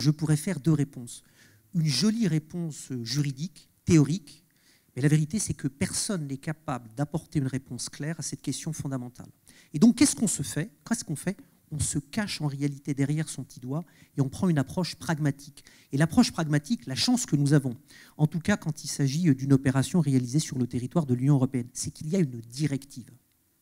je pourrais faire deux réponses. Une jolie réponse juridique, théorique, mais la vérité, c'est que personne n'est capable d'apporter une réponse claire à cette question fondamentale. Et donc, qu'est-ce qu'on se fait? Qu'est-ce qu'on fait? On se cache en réalité derrière son petit doigt et on prend une approche pragmatique. Et l'approche pragmatique, la chance que nous avons, en tout cas quand il s'agit d'une opération réalisée sur le territoire de l'Union européenne, c'est qu'il y a une directive,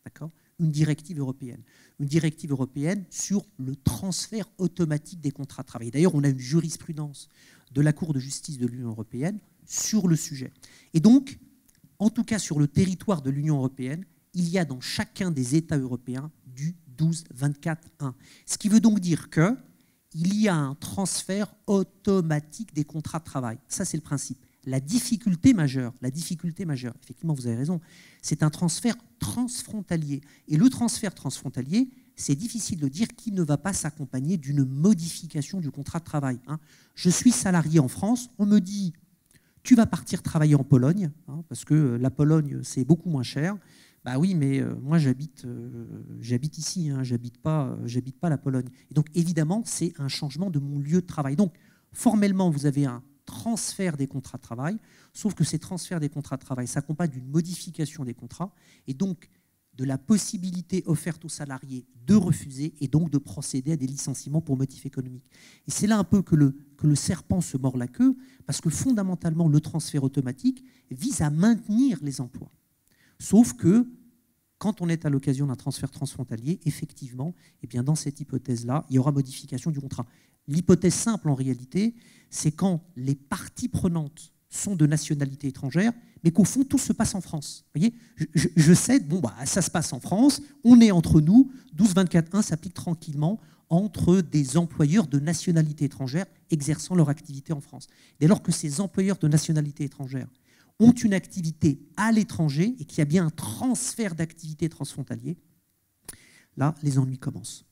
d'accord? Une directive européenne. Une directive européenne sur le transfert automatique des contrats de travail. D'ailleurs, on a une jurisprudence de la Cour de justice de l'Union européenne sur le sujet. Et donc, en tout cas sur le territoire de l'Union européenne, il y a dans chacun des États européens du 12-24-1. Ce qui veut donc dire qu'il y a un transfert automatique des contrats de travail. Ça, c'est le principe. La difficulté majeure, effectivement, vous avez raison, c'est un transfert transfrontalier. Et le transfert transfrontalier, c'est difficile de dire qu'il ne va pas s'accompagner d'une modification du contrat de travail. Je suis salarié en France, on me dit tu vas partir travailler en Pologne, parce que la Pologne, c'est beaucoup moins cher. Bah oui, mais moi, j'habite ici, j'habite pas la Pologne. Et donc, évidemment, c'est un changement de mon lieu de travail. Donc, formellement, vous avez un transfert des contrats de travail, sauf que ces transferts des contrats de travail s'accompagnent d'une modification des contrats et donc de la possibilité offerte aux salariés de refuser et donc de procéder à des licenciements pour motif économique. Et c'est là un peu que le serpent se mord la queue, parce que fondamentalement, le transfert automatique vise à maintenir les emplois. Sauf que, quand on est à l'occasion d'un transfert transfrontalier, effectivement, eh bien dans cette hypothèse-là, il y aura modification du contrat. L'hypothèse simple, en réalité, c'est quand les parties prenantes sont de nationalité étrangère, mais qu'au fond, tout se passe en France. Vous voyez, je sais, ça se passe en France, on est entre nous, 12-24-1 s'applique tranquillement entre des employeurs de nationalité étrangère exerçant leur activité en France. Dès lors que ces employeurs de nationalité étrangère ont une activité à l'étranger et qu'il y a bien un transfert d'activité transfrontalier, là, les ennuis commencent.